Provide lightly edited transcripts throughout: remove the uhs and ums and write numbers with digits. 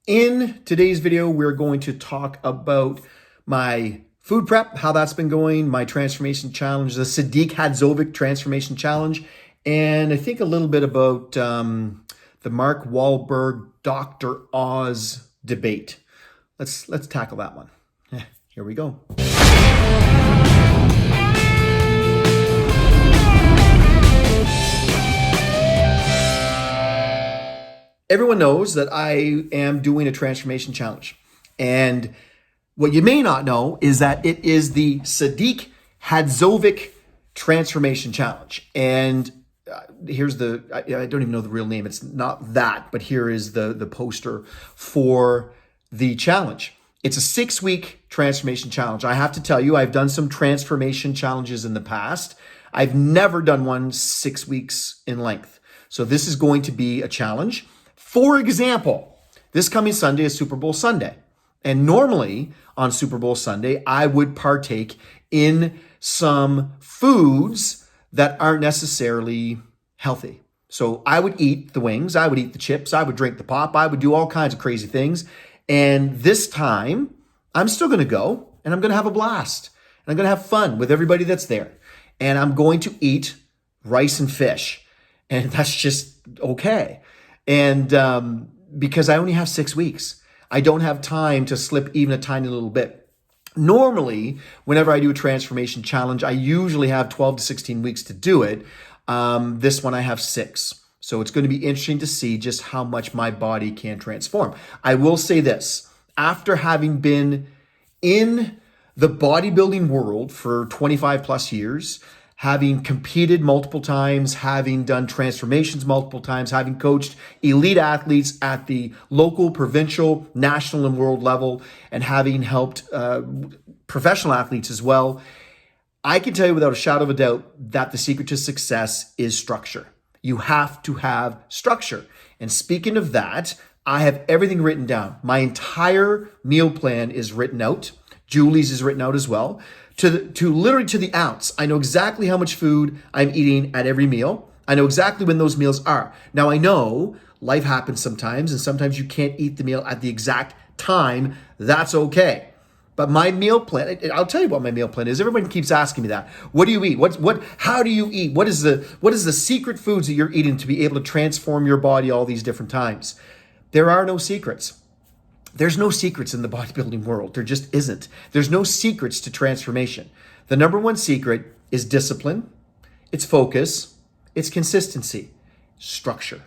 In today's video, we're going to talk about my food prep, how that's been going, my transformation challenge, the Sadik Hadzovic transformation challenge, and I think a little bit about the Mark Wahlberg Dr. Oz debate. Let's tackle that one. Here we go. Everyone knows that I am doing a transformation challenge. And what you may not know is that it is the Sadik Hadzovic transformation challenge. And here's I don't even know the real name. It's not that, but here is the poster for the challenge. It's a 6-week transformation challenge. I have to tell you, I've done some transformation challenges in the past. I've never done one 6 weeks in length. So this is going to be a challenge. For example, this coming Sunday is Super Bowl Sunday. And normally on Super Bowl Sunday, I would partake in some foods that aren't necessarily healthy. So I would eat the wings, I would eat the chips, I would drink the pop, I would do all kinds of crazy things. And this time, I'm still going to go and I'm going to have a blast. And I'm going to have fun with everybody that's there. And I'm going to eat rice and fish. And that's just okay. And because I only have 6 weeks, I don't have time to slip even a tiny little bit. Normally, whenever I do a transformation challenge, I usually have 12 to 16 weeks to do it. This one I have 6. So it's going to be interesting to see just how much my body can transform. I will say this, after having been in the bodybuilding world for 25 plus years, having competed multiple times, having done transformations multiple times, having coached elite athletes at the local, provincial, national, and world level, and having helped professional athletes as well, I can tell you without a shadow of a doubt that the secret to success is structure. You have to have structure. And speaking of that, I have everything written down. My entire meal plan is written out. Julie's is written out as well. Literally to the ounce. I know exactly how much food I'm eating at every meal. I know exactly when those meals are. Now I know life happens sometimes and sometimes you can't eat the meal at the exact time. That's okay. But my meal plan, I'll tell you what my meal plan is. Everyone keeps asking me that. What do you eat? How do you eat? What is the secret foods that you're eating to be able to transform your body all these different times? There are no secrets. There's no secrets in the bodybuilding world. There just isn't. There's no secrets to transformation. The number one secret is discipline, it's focus, it's consistency, structure.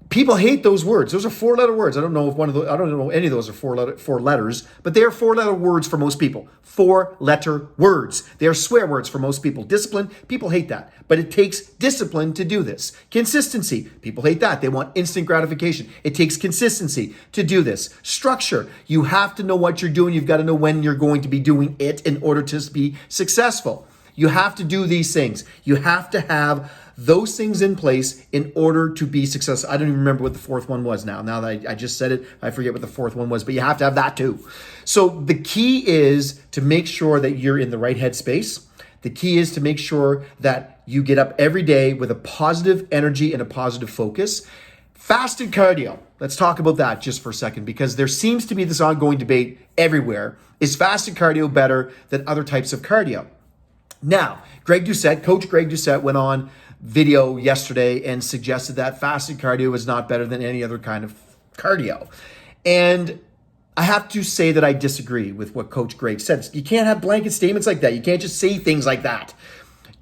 People hate those words. Those are 4-letter words. I don't know any of those are four letters, but they are 4-letter words for most people. 4-letter words. They are swear words for most people. Discipline, people hate that, but it takes discipline to do this. Consistency, people hate that. They want instant gratification. It takes consistency to do this. Structure, you have to know what you're doing. You've got to know when you're going to be doing it in order to be successful. You have to do these things. You have to have those things in place in order to be successful. I don't even remember what the fourth one was now. Now that I just said it, I forget what the fourth one was, but you have to have that too. So the key is to make sure that you're in the right headspace. The key is to make sure that you get up every day with a positive energy and a positive focus. Fasted cardio. Let's talk about that just for a second, because there seems to be this ongoing debate everywhere. Is fasted cardio better than other types of cardio? Now, Coach Greg Doucette went on video yesterday and suggested that fasted cardio is not better than any other kind of cardio. And I have to say that I disagree with what Coach Greg said. You can't have blanket statements like that. You can't just say things like that.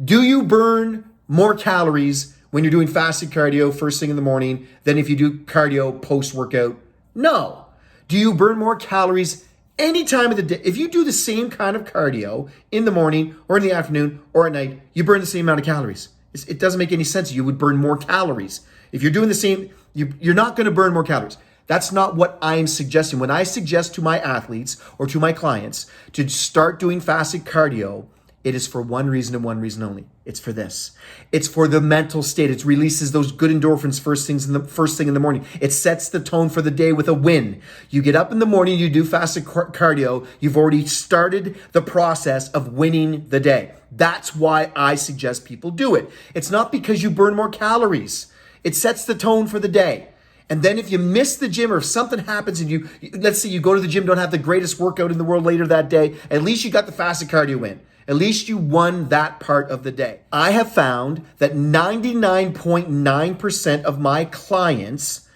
Do you burn more calories when you're doing fasted cardio first thing in the morning than if you do cardio post-workout? No. Do you burn more calories any time of the day? If you do the same kind of cardio in the morning or in the afternoon or at night, you burn the same amount of calories. It doesn't make any sense. You would burn more calories. If you're doing the same, you're not going to burn more calories. That's not what I'm suggesting. When I suggest to my athletes or to my clients to start doing fasted cardio, it is for one reason and one reason only. It's for this. It's for the mental state. It releases those good endorphins first thing in the morning. It sets the tone for the day with a win. You get up in the morning, you do fasted cardio. You've already started the process of winning the day. That's why I suggest people do it. It's not because you burn more calories. It sets the tone for the day. And then if you miss the gym or if something happens and let's say you go to the gym, don't have the greatest workout in the world later that day, at least you got the fasted cardio in. At least you won that part of the day. I have found that 99.9% of my clients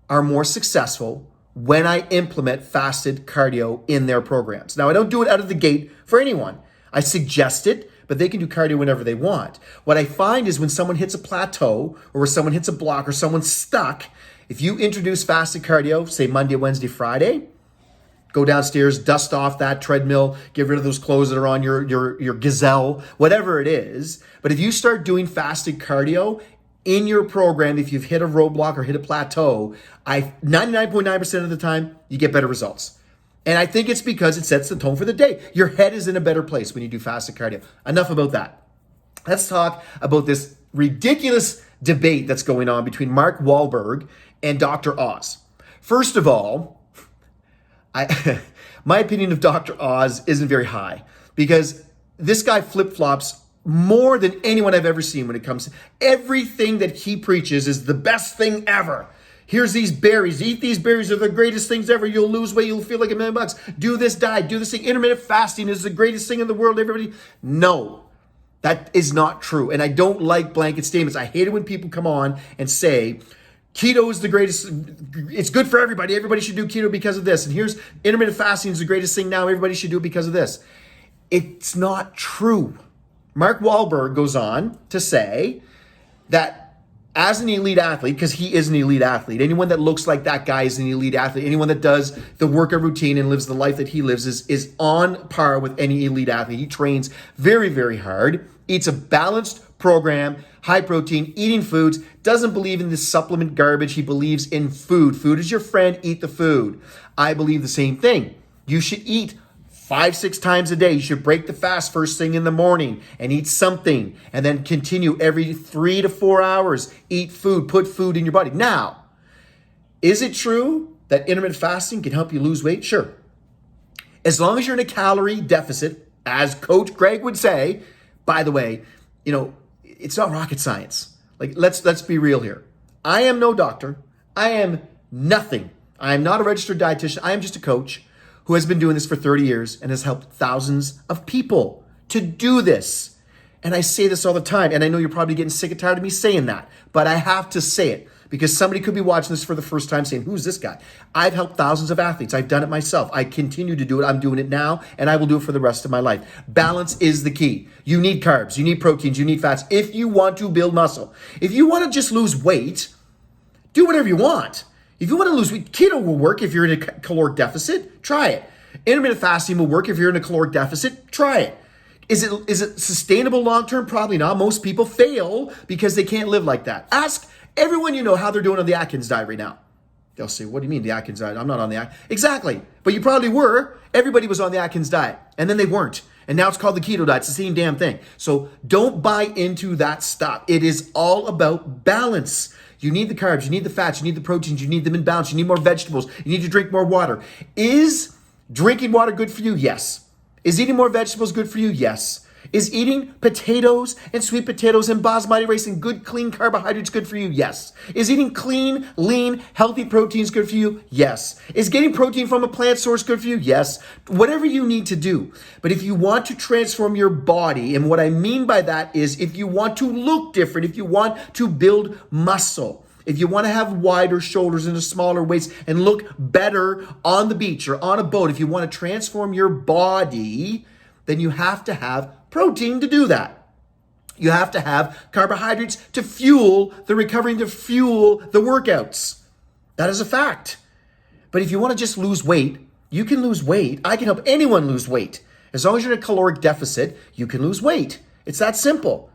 are more successful when I implement fasted cardio in their programs. Now, I don't do it out of the gate for anyone. I suggest it, but they can do cardio whenever they want. What I find is when someone hits a plateau or when someone hits a block or someone's stuck, if you introduce fasted cardio, say Monday, Wednesday, Friday, go downstairs, dust off that treadmill, get rid of those clothes that are on your gazelle, whatever it is. But if you start doing fasted cardio in your program, if you've hit a roadblock or hit a plateau, 99.9% of the time, you get better results. And I think it's because it sets the tone for the day. Your head is in a better place when you do fasted cardio. Enough about that. Let's talk about this ridiculous debate that's going on between Mark Wahlberg and Dr. Oz. First of all, my opinion of Dr. Oz isn't very high because this guy flip-flops more than anyone I've ever seen when it comes to everything that he preaches is the best thing ever. Here's these berries. Eat these berries. They're the greatest things ever. You'll lose weight. You'll feel like $1 million. Do this diet. Do this thing. Intermittent fasting is the greatest thing in the world. Everybody. No, that is not true. And I don't like blanket statements. I hate it when people come on and say, keto is the greatest. It's good for everybody. Everybody should do keto because of this. And here's intermittent fasting is the greatest thing now. Everybody should do it because of this. It's not true. Mark Wahlberg goes on to say that as an elite athlete, because he is an elite athlete, anyone that looks like that guy is an elite athlete. Anyone that does the workout routine and lives the life that he lives is on par with any elite athlete. He trains very, very hard, eats a balanced program, high protein, eating foods, doesn't believe in this supplement garbage. He believes in food. Food is your friend. Eat the food. I believe the same thing. You should eat 5-6 times a day. You should break the fast first thing in the morning and eat something and then continue every 3 to 4 hours. Eat food, put food in your body. Now, is it true that intermittent fasting can help you lose weight? Sure. As long as you're in a calorie deficit, as Coach Greg would say, by the way, it's not rocket science. Like, let's be real here. I am no doctor. I am nothing. I am not a registered dietitian. I am just a coach who has been doing this for 30 years and has helped thousands of people to do this. And I say this all the time, and I know you're probably getting sick and tired of me saying that, but I have to say it because somebody could be watching this for the first time saying, who's this guy? I've helped thousands of athletes. I've done it myself. I continue to do it. I'm doing it now, and I will do it for the rest of my life. Balance is the key. You need carbs, you need proteins, you need fats if you want to build muscle. If you want to just lose weight, do whatever you want. If you want to lose weight, keto will work if you're in a caloric deficit. Try it. Intermittent fasting will work if you're in a caloric deficit. Try it. Is it sustainable long-term? Probably not. Most people fail because they can't live like that. Ask everyone you know how they're doing on the Atkins diet right now. They'll say, what do you mean the Atkins diet? I'm not on the Atkins. Exactly. But you probably were. Everybody was on the Atkins diet. And then they weren't. And now it's called the keto diet. It's the same damn thing. So don't buy into that stuff. It is all about balance. You need the carbs. You need the fats. You need the proteins. You need them in balance. You need more vegetables. You need to drink more water. Is drinking water good for you? Yes. Is eating more vegetables good for you? Yes. Is eating potatoes and sweet potatoes and basmati rice and good clean carbohydrates good for you? Yes. Is eating clean, lean, healthy proteins good for you? Yes. Is getting protein from a plant source good for you? Yes. Whatever you need to do. But if you want to transform your body, and what I mean by that is if you want to look different, if you want to build muscle, if you want to have wider shoulders and a smaller waist and look better on the beach or on a boat, if you want to transform your body, then you have to have protein to do that. You have to have carbohydrates to fuel the recovery, to fuel the workouts. That is a fact. But if you want to just lose weight, you can lose weight. I can help anyone lose weight. As long as you're in a caloric deficit, you can lose weight. It's that simple.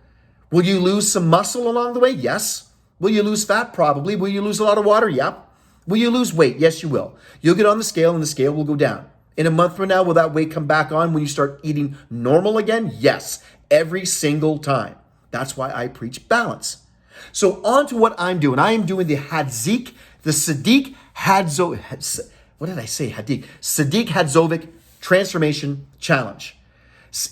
Will you lose some muscle along the way? Yes. Will you lose fat? Probably. Will you lose a lot of water? Yep. Will you lose weight? Yes, you will. You'll get on the scale and the scale will go down. In a month from now, will that weight come back on when you start eating normal again? Yes, every single time. That's why I preach balance. So on to what I'm doing. I am doing the Sadik Hadzovic, what did I say? Sadik Hadzovic Transformation Challenge.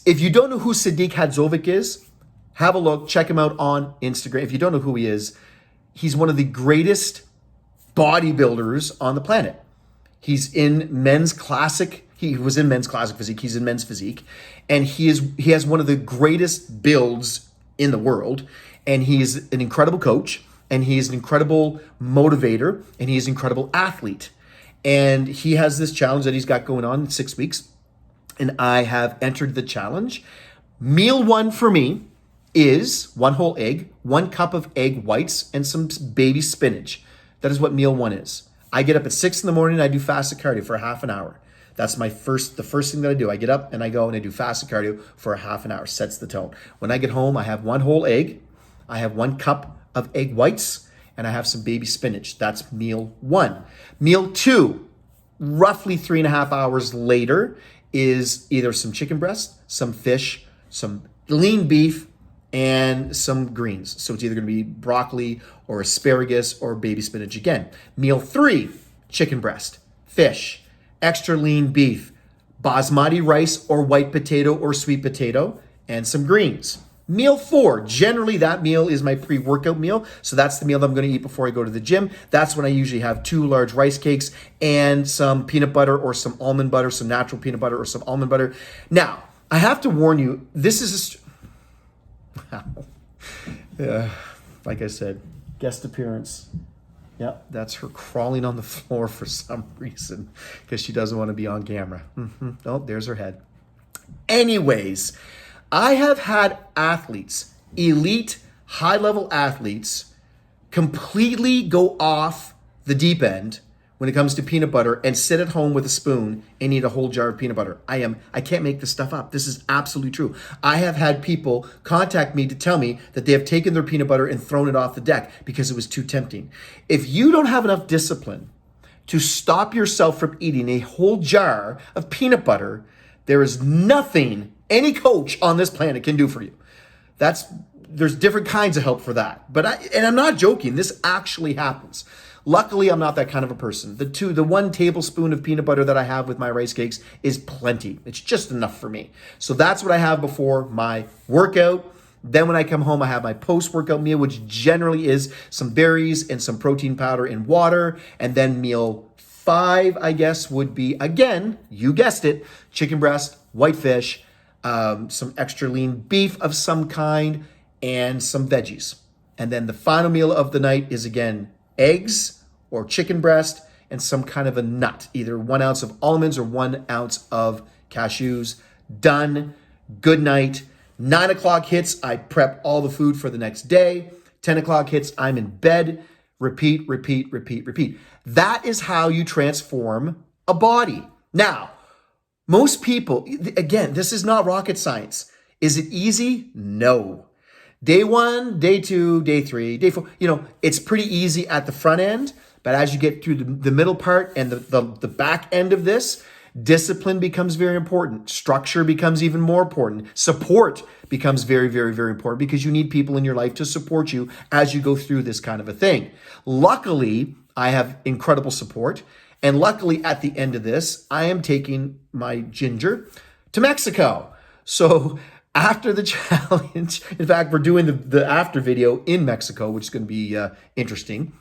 If you don't know who Sadik Hadzovic is, have a look, check him out on Instagram. If you don't know who he is, he's one of the greatest bodybuilders on the planet. He's in men's classic. He was in men's classic physique. He's in men's physique. And he has one of the greatest builds in the world. And he's an incredible coach. And he is an incredible motivator. And he is an incredible athlete. And he has this challenge that he's got going on in 6 weeks. And I have entered the challenge. Meal one for me is 1 whole egg, 1 cup of egg whites, and some baby spinach. That is what meal one is. I get up at 6 in the morning. I do fasted cardio for a half an hour. That's the first thing that I do. I get up and I go and I do fasted cardio for a half an hour. Sets the tone. When I get home, I have 1 whole egg. I have 1 cup of egg whites, and I have some baby spinach. That's meal one. Meal two, roughly 3.5 hours later, is either some chicken breast, some fish, some lean beef, and some greens. So it's either going to be broccoli or asparagus or baby spinach again. Meal three, chicken breast, fish, extra lean beef, basmati rice or white potato or sweet potato, and some greens. Meal four, generally that meal is my pre-workout meal. So that's the meal that I'm going to eat before I go to the gym. That's when I usually have 2 large rice cakes and some peanut butter or some almond butter, some natural peanut butter or some almond butter. Now, I have to warn you, this is like I said, guest appearance. Yep, that's her crawling on the floor for some reason because she doesn't want to be on camera. Oh, there's her head. Anyways, I have had athletes, elite, high-level athletes, completely go off the deep end when it comes to peanut butter and sit at home with a spoon and eat a whole jar of peanut butter. I can't make this stuff up. This is absolutely true. I have had people contact me to tell me that they have taken their peanut butter and thrown it off the deck because it was too tempting. If you don't have enough discipline to stop yourself from eating a whole jar of peanut butter, there is nothing any coach on this planet can do for you. There's different kinds of help for that. And I'm not joking. This actually happens. Luckily, I'm not that kind of a person. The 1 tablespoon of peanut butter that I have with my rice cakes is plenty. It's just enough for me. So that's what I have before my workout. Then when I come home, I have my post-workout meal, which generally is some berries and some protein powder and water. And then meal 5, I guess, would be, again, you guessed it, chicken breast, white fish, some extra lean beef of some kind, and some veggies. And then the final meal of the night is, again, eggs or chicken breast and some kind of a nut, either 1 ounce of almonds or 1 ounce of cashews. Done. Good night. 9 o'clock hits, I prep all the food for the next day. 10 o'clock hits, I'm in bed. Repeat, repeat, repeat, repeat. That is how you transform a body. Now, most people, again, this is not rocket science. Is it easy? No. Day 1, day 2, day 3, day 4, it's pretty easy at the front end, but as you get through the middle part and the back end of this, discipline becomes very important. Structure becomes even more important. Support becomes very, very, very important because you need people in your life to support you as you go through this kind of a thing. Luckily, I have incredible support. And luckily, at the end of this, I am taking my ginger to Mexico. So after the challenge, in fact, we're doing the after video in Mexico, which is going to be interesting.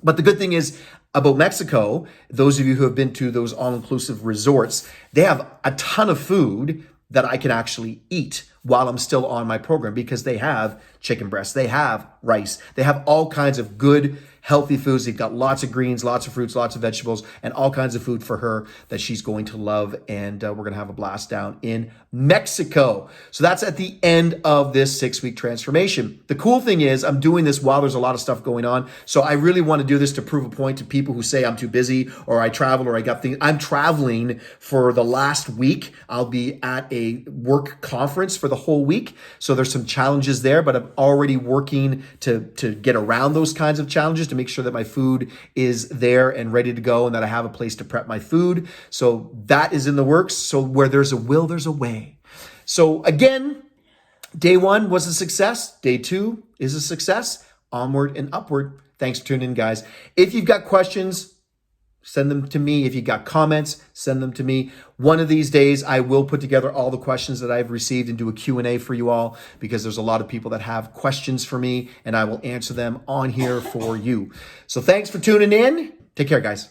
But the good thing is about Mexico, those of you who have been to those all-inclusive resorts, they have a ton of food that I can actually eat while I'm still on my program because they have chicken breast, they have rice, they have all kinds of good, healthy foods. They've got lots of greens, lots of fruits, lots of vegetables, and all kinds of food for her that she's going to love. And we're going to have a blast down in Mexico. So that's at the end of this 6-week transformation. The cool thing is I'm doing this while there's a lot of stuff going on. So I really want to do this to prove a point to people who say I'm too busy or I travel or I got things. I'm traveling for the last week. I'll be at a work conference for the whole week. So there's some challenges there, but I'm already working to get around those kinds of challenges to make sure that my food is there and ready to go and that I have a place to prep my food. So that is in the works. So where there's a will, there's a way. So again, day 1 was a success. Day 2 is a success. Onward and upward. Thanks for tuning in, guys. If you've got questions, Send them to me. If you got comments, send them to me. One of these days, I will put together all the questions that I've received and do a Q&A for you all, because there's a lot of people that have questions for me, and I will answer them on here for you. So thanks for tuning in. Take care, guys.